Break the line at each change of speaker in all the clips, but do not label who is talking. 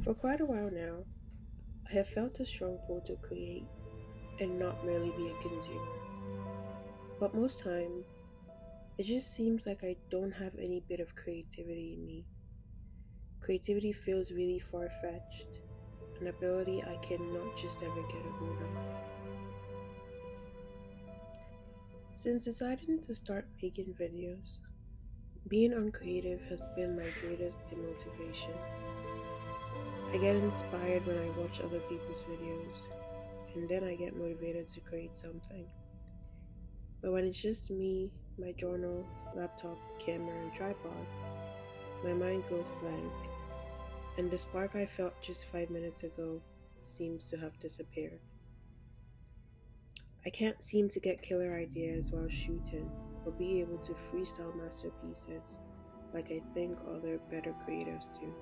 For quite a while now, I have felt a strong pull to create and not merely be a consumer. But most times, it just seems like I don't have any bit of creativity in me. Creativity feels really far fetched, an ability I cannot just ever get a hold of. Since deciding to start making videos, being uncreative has been my greatest demotivation. I get inspired when I watch other people's videos, and then I get motivated to create something. But when it's just me, my journal, laptop, camera, and tripod, my mind goes blank, and the spark I felt just 5 minutes ago seems to have disappeared. I can't seem to get killer ideas while shooting or be able to freestyle masterpieces like I think other better creators do.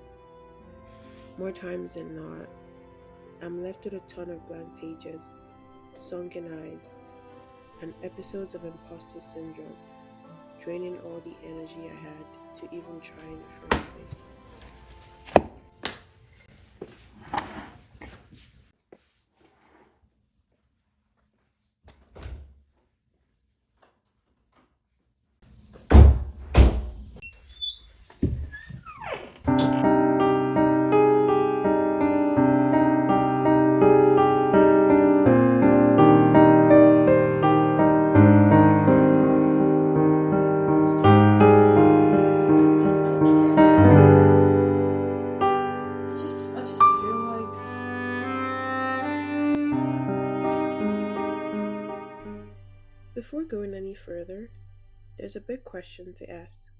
More times than not, I'm left with a ton of blank pages, sunken eyes, and episodes of imposter syndrome, draining all the energy I had to even try in the first place. I just feel like before going any further, there's a big question to ask.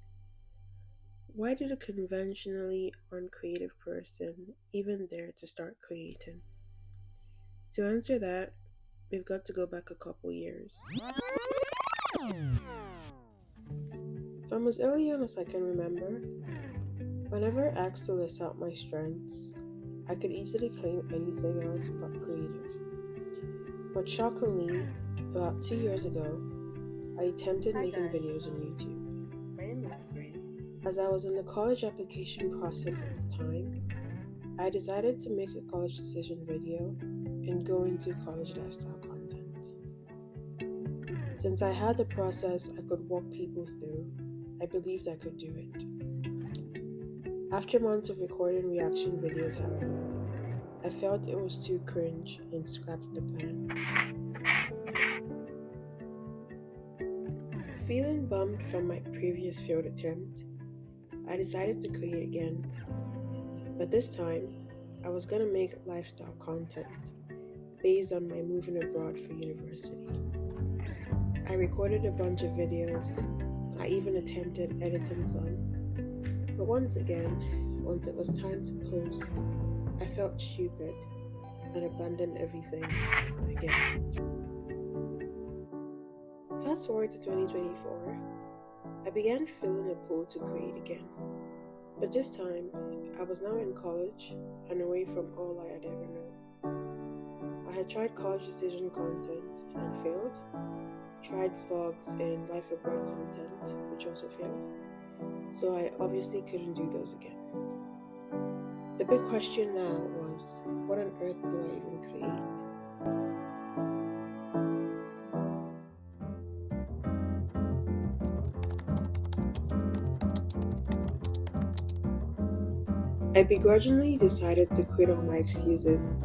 Why did a conventionally uncreative person even dare to start creating? To answer that, we've got to go back a couple years. From as early on as I can remember, whenever asked to list out my strengths, I could easily claim anything else but creative. But shockingly, about 2 years ago, I attempted making videos on YouTube.
My name is Grace.
As I was in the college application process at the time, I decided to make a college decision video and go into college lifestyle content. Since I had the process I could walk people through, I believed I could do it. After months of recording reaction videos, however, I felt it was too cringe and scrapped the plan. Feeling bummed from my previous failed attempt, I decided to create again. But this time, I was gonna make lifestyle content based on my moving abroad for university. I recorded a bunch of videos. I even attempted editing some. But once again, once it was time to post, I felt stupid and abandoned everything again. Fast forward to 2024, I began feeling a pull to create again. But this time, I was now in college and away from all I had ever known. I had tried college decision content and failed, tried vlogs and life abroad content, which also failed, so I obviously couldn't do those again. The big question now was, what on earth do I even create? I begrudgingly decided to quit all my excuses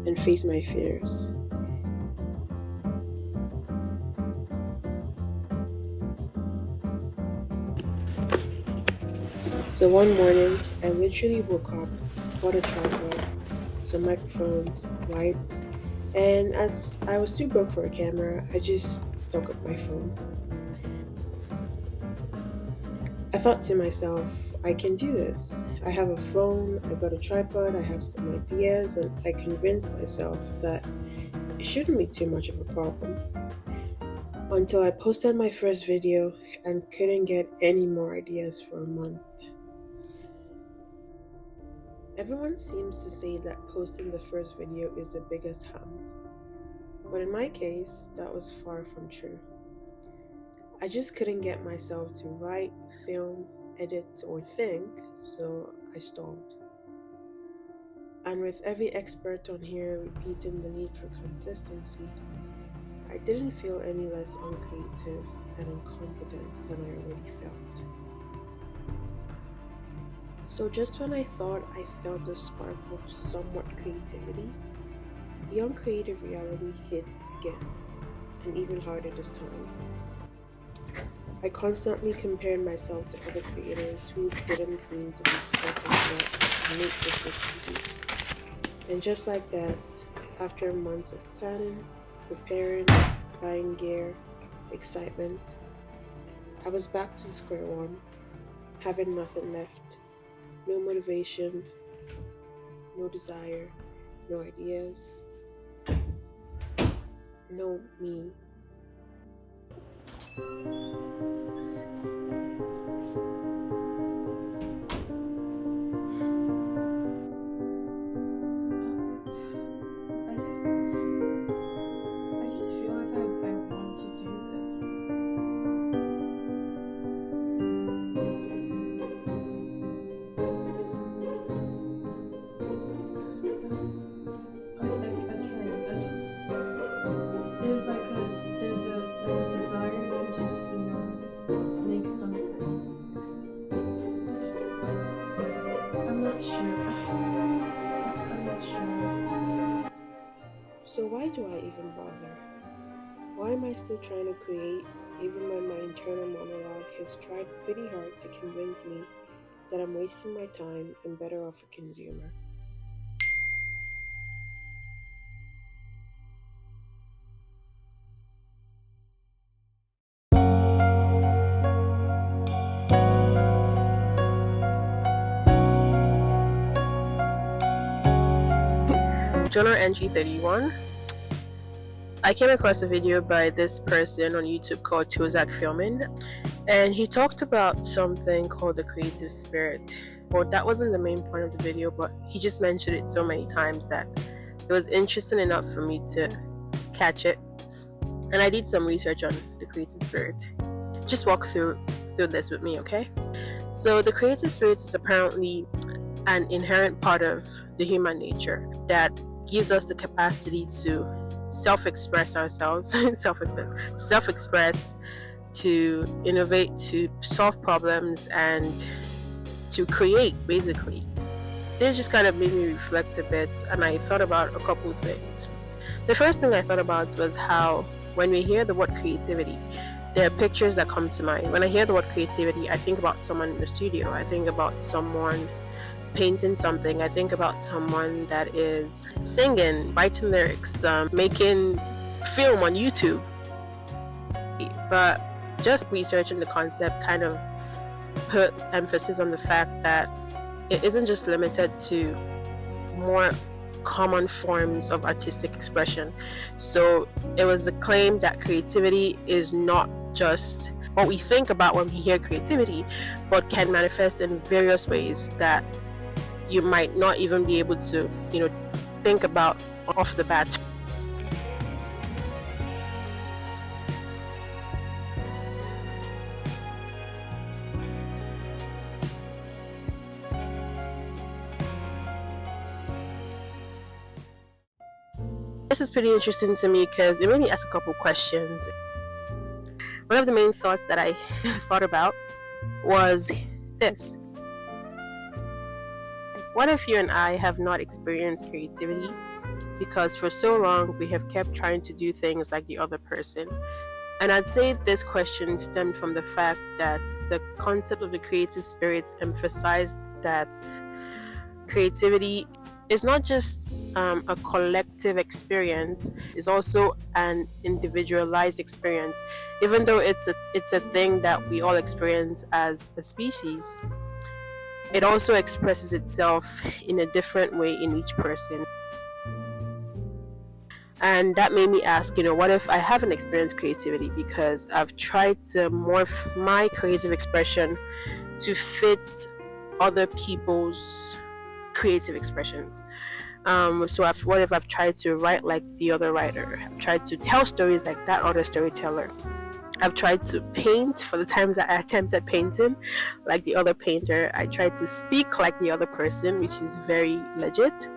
and face my fears. So one morning, I literally woke up, bought a tripod, some microphones, lights, and as I was too broke for a camera, I just stuck up my phone. I thought to myself, I can do this. I have a phone, I got a tripod, I have some ideas, and I convinced myself that it shouldn't be too much of a problem. Until I posted my first video and couldn't get any more ideas for a month. Everyone seems to say that posting the first video is the biggest harm. But in my case, that was far from true. I just couldn't get myself to write, film, edit, or think, so I stalled. And with every expert on here repeating the need for consistency, I didn't feel any less uncreative and incompetent than I already felt. So just when I thought I felt a spark of somewhat creativity, the uncreative reality hit again, and even harder this time. I constantly compared myself to other creators who didn't seem to be stuck in what make this look easy. And just like that, after months of planning, preparing, buying gear, excitement, I was back to square one, having nothing left. No motivation, no desire, no ideas, no me.
I just feel like I want to do this. I can't. There's a desire to just, make something. I'm not sure. I'm not sure.
So why do I even bother? Why am I still trying to create, even when my internal monologue has tried pretty hard to convince me that I'm wasting my time and better off a consumer?
Journal entry 31. I came across a video by this person on YouTube called Filming, and he talked about something called the creative spirit. Well, that wasn't the main point of the video, but he just mentioned it so many times that it was interesting enough for me to catch it. And I did some research on the creative spirit. Just walk through this with me, okay? So the creative spirit is apparently an inherent part of the human nature that gives us the capacity to self-express ourselves, self-express, to innovate, to solve problems, and to create, basically. This just kind of made me reflect a bit, and I thought about a couple of things. The first thing I thought about was how when we hear the word creativity, there are pictures that come to mind. When I hear the word creativity, I think about someone in the studio. I think about someone painting something. I think about someone that is singing, writing lyrics, making film on YouTube. But just researching the concept kind of put emphasis on the fact that it isn't just limited to more common forms of artistic expression. So it was a claim that creativity is not just what we think about when we hear creativity, but can manifest in various ways that you might not even be able to, think about off the bat. This is pretty interesting to me because it made me ask a couple questions. One of the main thoughts that I thought about was this. What if you and I have not experienced creativity because for so long we have kept trying to do things like the other person? And I'd say this question stemmed from the fact that the concept of the creative spirit emphasized that creativity is not just a collective experience, it's also an individualized experience. Even though it's a thing that we all experience as a species, it also expresses itself in a different way in each person. And that made me ask, what if I haven't experienced creativity because I've tried to morph my creative expression to fit other people's creative expressions? What if I've tried to write like the other writer? I've tried to tell stories like that other storyteller. I've tried to paint for the times that I attempted painting like the other painter. I tried to speak like the other person, which is very legit.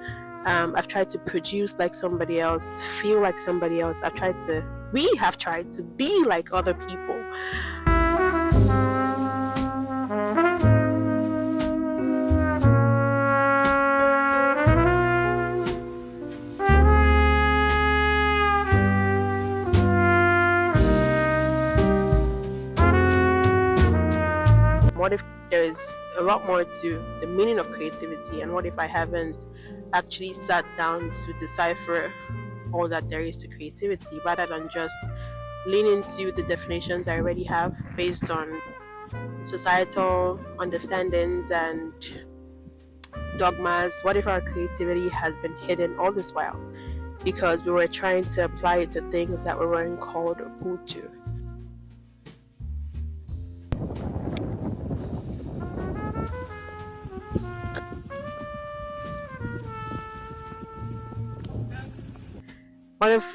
I've tried to produce like somebody else, feel like somebody else. We have tried to be like other people. What if there's a lot more to the meaning of creativity, and what if I haven't actually sat down to decipher all that there is to creativity, rather than just lean into the definitions I already have based on societal understandings and dogmas? What if our creativity has been hidden all this while because we were trying to apply it to things that we weren't called or put to? What if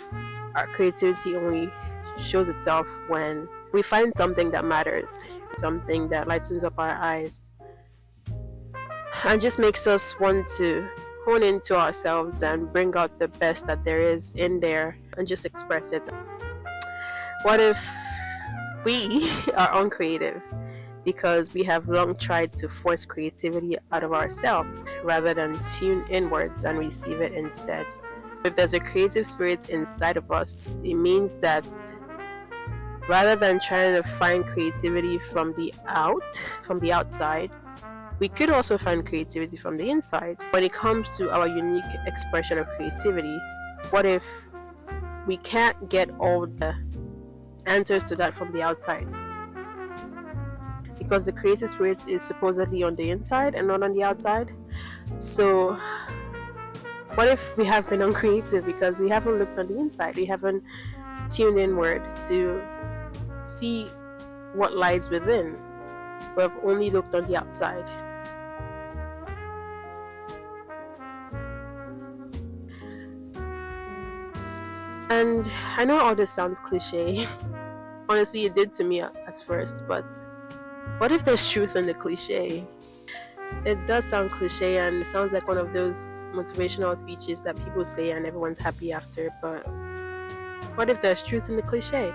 our creativity only shows itself when we find something that matters, something that lightens up our eyes, and just makes us want to hone into ourselves and bring out the best that there is in there and just express it? What if we are uncreative because we have long tried to force creativity out of ourselves rather than tune inwards and receive it instead? If there's a creative spirit inside of us, it means that rather than trying to find creativity from the outside, we could also find creativity from the inside. When it comes to our unique expression of creativity, what if we can't get all the answers to that from the outside? Because the creative spirit is supposedly on the inside and not on the outside. So what if we have been uncreative because we haven't looked on the inside? We haven't tuned inward to see what lies within. We have only looked on the outside. And I know all this sounds cliche. Honestly, it did to me at first, but what if there's truth in the cliche? It does sound cliche and it sounds like one of those motivational speeches that people say and everyone's happy after, but what if there's truth in the cliche?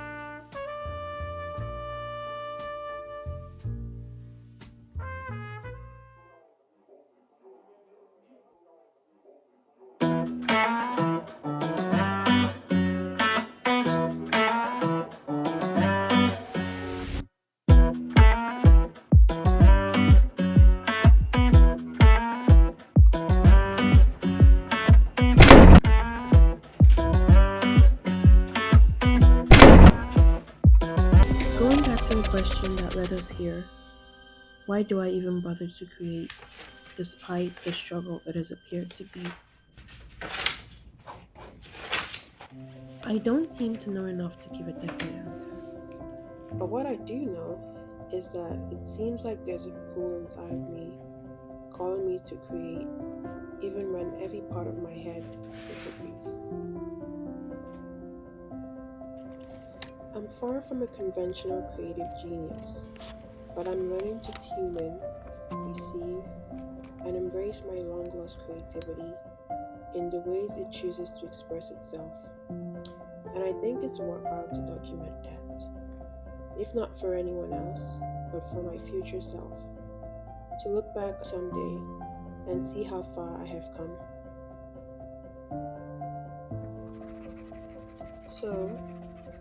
Going back to the question that led us here, why do I even bother to create, despite the struggle it has appeared to be? I don't seem to know enough to give a definite answer. But what I do know is that it seems like there's a pull inside of me, calling me to create, even when every part of my head disagrees. I'm far from a conventional creative genius, but I'm learning to tune in, receive, and embrace my long-lost creativity in the ways it chooses to express itself. And I think it's worthwhile to document that, if not for anyone else, but for my future self, to look back someday and see how far I have come. So,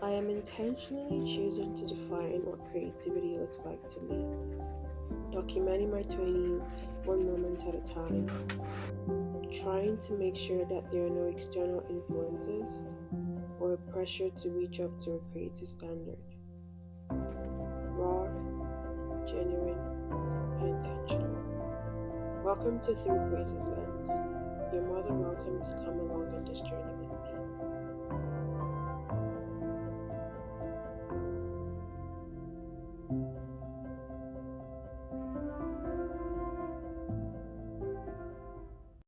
I am intentionally choosing to define what creativity looks like to me, documenting my 20s one moment at a time, trying to make sure that there are no external influences or pressure to reach up to a creative standard. Raw, genuine, and intentional. Welcome to Through Praise's Lens. You're more than welcome to come along on this journey